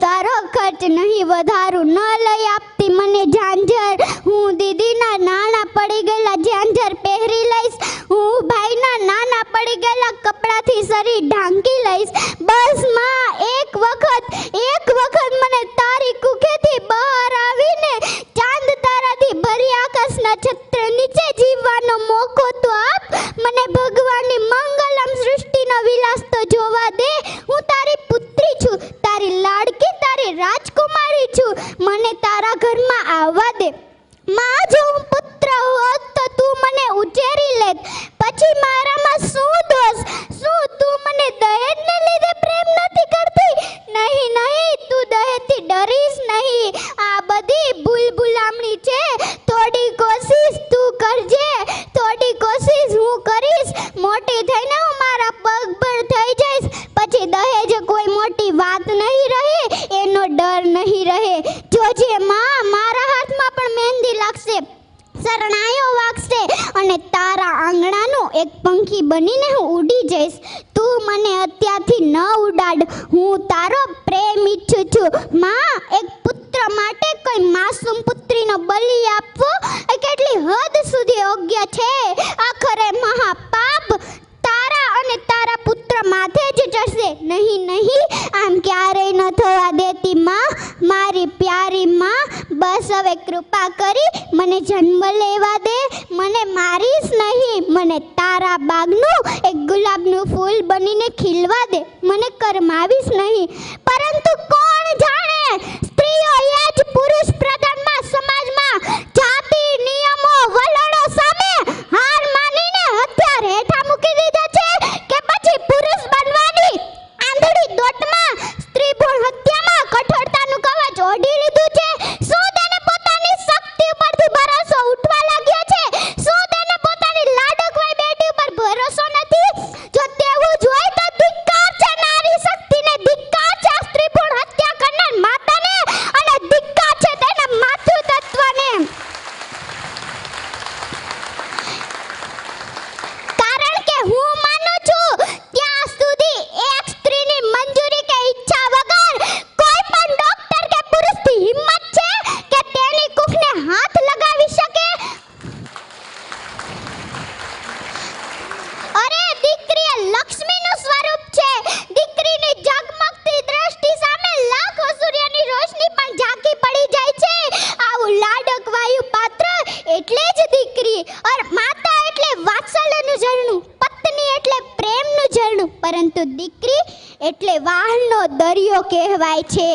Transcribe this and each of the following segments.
તારો ખર્ચ નહીં વધારું, ન લઈ આપતી મને ઝાંઝર, હું દીદીના નાના પડી ગયેલા ઝાંઝર પહેરી લઈશ, હું ભાઈના નાના પડી ગયેલા કપડાથી શરીર ઢાંકી લઈશ. બસ માં એક વખત મને તારી કુખેથી બહાર આવીને ચાંદ તારાથી ભરી આકાશના છત્ર નીચે જીવવાનો મોકો તો આપ. મને ભગવાનની મંગલમ સૃષ્ટિનો વિલાસ તો જોવા દે. હું તારી પુત્રી છું, તારી લાડકી, તારી રાજકુમારી છું. મને તારા ઘરમાં આવવા દે. માં, જો હું પુત્ર હોત તો તું મને ઉછેરી લેત. પછી મારામાં શું દોષ? શું તું મને દહેજને લીધે પ્રેમ નથી કરતી? નહીં, તું દહેજથી ડરીશ નહીં. આ બધી ભૂલામણી છે. થોડી કોશિશ તું કરજે, થોડી કોશિશ હું કરીશ. મોટી થઈને હું મારા પગ પર થઈ જઈશ. પછી દહેજ કોઈ મોટી વાત નહીં રહે, એનો ડર નહીં રહે. જોજે માં, મારા હાથમાં પણ મહેંદી લાગશે, શરણાઈઓ વાગશે અને તારા આંગણાનું એક પંખી બનીને હું ઉડી જઈશ. તું મને અત્યારથી ન ઉડાડ. હું તારો પ્રેમ ઈચ્છું છું. માં, એક પુત્ર માટે કોઈ માસૂમ પુત્રીનો બલિ આપવો એ કેટલી હદ સુધી યોગ્ય છે? આખરે મહાપાપ તારા અને તારા પુત્ર માથે જ ચડશે. નહીં, આમ ક્યારેય ન થવા દેતી માં, મારી પ્યારી માં. બસ હવે કૃપા કરી મને જન્મ લેવા દે. મને મારીશ નહીં, મને તારા બાગનું એક ગુલાબનું ફૂલ બનીને ખીલવા દે. મને કરમાવીશ નહીં. પરંતુ કોણ જાણે, સ્ત્રીઓ એ જ પુરુષ પ્રધાનમાં સમાજમાં જાતિ નિયમો વલણો સામે હાર માનીને હથિયાર હેઠા મૂકી દીધા છે કે પછી પુરુષ બનવાની આંધળી દોટમાં સ્ત્રી ભ્રૂણ હત્યામાં કઠોરતાનું કવચ ઓઢી લીધું છે. શું તેને પોતાની શક્તિ ઉપરથી ભરોસો ઉઠવા લાગ્યો છે? શું તેને પોતાની લાડકવાઈ બેટી ઉપર ભરોસો નથી? જો તેવું જ હોય તો ધિક્કાર છે નારી શક્તિને, ધિક્કાર છે સ્ત્રી ભ્રૂણ હત્યા કરનાર માતાને અને ધિક્કાર છે તેના માતૃતત્વને. કારણ કે હું માનું છું ત્યાં સુધી એક સ્ત્રીની મંજૂરી કે ઈચ્છા વગર કોઈ પણ ડોક્ટર કે પુરુષની હિંમત છે કે તેની કુખને હાથ લગાવી શકે? અરે, દીકરી એ લક્ષ્મીનું સ્વરૂપ છે. દીકરીની ઝગમગતી દ્રષ્ટિ સામે લાખો સૂર્યની રોશની પણ ઝાંકી પડી જાય છે. આવું લાડક વાયુ પાત્ર એટલે જ દીકરી. और માતા એટલે વાત્સલ્યનું ઝરણું, પત્ની એટલે પ્રેમનું ઝરણું, પરંતુ દીકરી એટલે વાહનો દરિયો કહેવાય છે.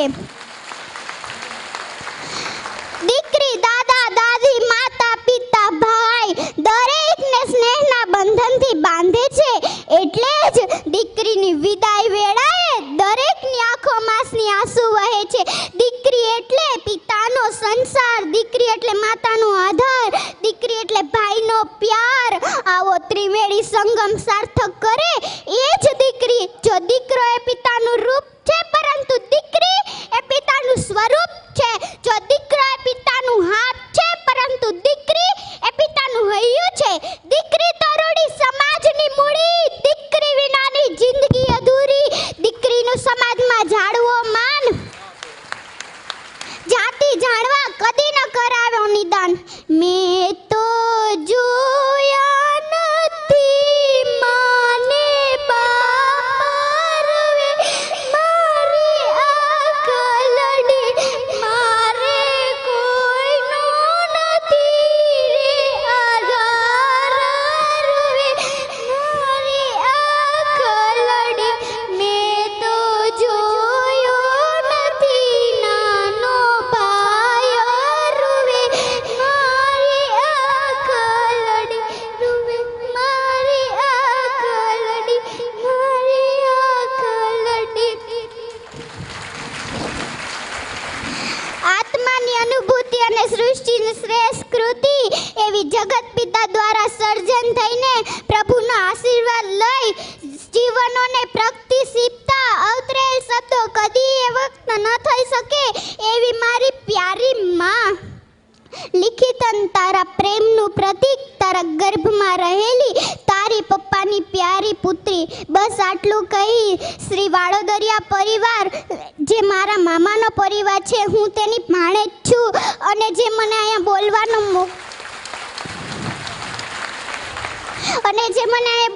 દીકરી દાદા દાદી માતા પિતા ભાઈ દરેકને સ્નેહના બંધનથી બાંધે છે. એટલે જ દીકરીની વિદાય વેળાએ દરેકની આંખોમાંસની આંસુ વહે છે. દીકરી એટલે પિતાનો સંસાર, દીકરી એટલે માતાનો આધાર, દીકરી એટલે ભાઈનો પ્યાર. આવો ત્રિવેણી સંગમ સાર્થક કરે એ જ દીકરી. જો દીકરો એ પિતાનું રૂપ છે પરંતુ દીકરી એ પિતાનું સ્વરૂપ છે. જો દીકરો એ પિતાનું હાથ છે પરંતુ દીકરી એ પિતાનું હૈયું છે. દીકરી તરુણી સમાજની મૂડી, દીકરી વિનાની જિંદગી અધૂરી. દીકરીનું સમાજમાં જાળવો માન, જાતિ જાણવા કદી ન કરાવ્યો નિદાન. મેં તો જોયા નથી માને બારવે, મારી આંખ લડી મારે કોઈનો નથી રે આધાર રે. મારી આંખ લડી મેં તો જોયો નથી નાનો ભાઈ રૂવે. મારી આંખ લડી રૂવે, મારી આંખ લડી, મારી આંખ લડી. આત્માની અનુભૂતિ અને સૃષ્ટિની શ્રેષ્ઠ કૃતિ એવી જગત પિતા દ્વારા સર્જન થઈને પ્રભુનો આશીર્વાદ લઈ જીવનોને પ્રગતિશીલતા અવતરેલ શબ્દો કદી એ વખત ન થઈ શકે એવી મારી પ્યારી માં. લિખિતન તારા પ્રેમનું પ્રતીક, તારા ગર્ભમાં રહેલી મારી પપ્પાની પ્યારી પુત્રી. બસ આટલું કહી શ્રી વાડોદરિયા પરિવાર જે મારા મામાનો પરિવાર છે, હું તેની ભાણેજ છું અને જે મને અહીંયા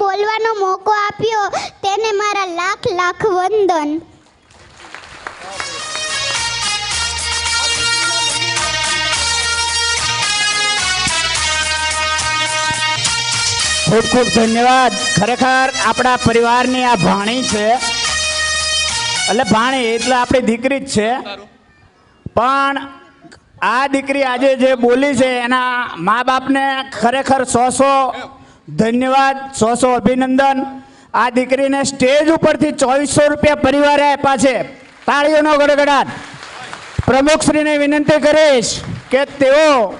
બોલવાનો મોકો આપ્યો તેને મારા લાખ લાખ વંદન. ખૂબ ખૂબ ધન્યવાદ. ખરેખર આપણા પરિવારની આ ભાણી છે, એટલે ભાણી એટલે આપણી દીકરી જ છે. પણ આ દીકરી આજે જે બોલી છે એના મા બાપને ખરેખર 100 ધન્યવાદ, 100 અભિનંદન. આ દીકરીને સ્ટેજ ઉપરથી 2400 રૂપિયા પરિવારે આપ્યા છે. તાળીઓનો ગડગડાટ. પ્રમુખશ્રીને વિનંતી કરીશ કે તેઓ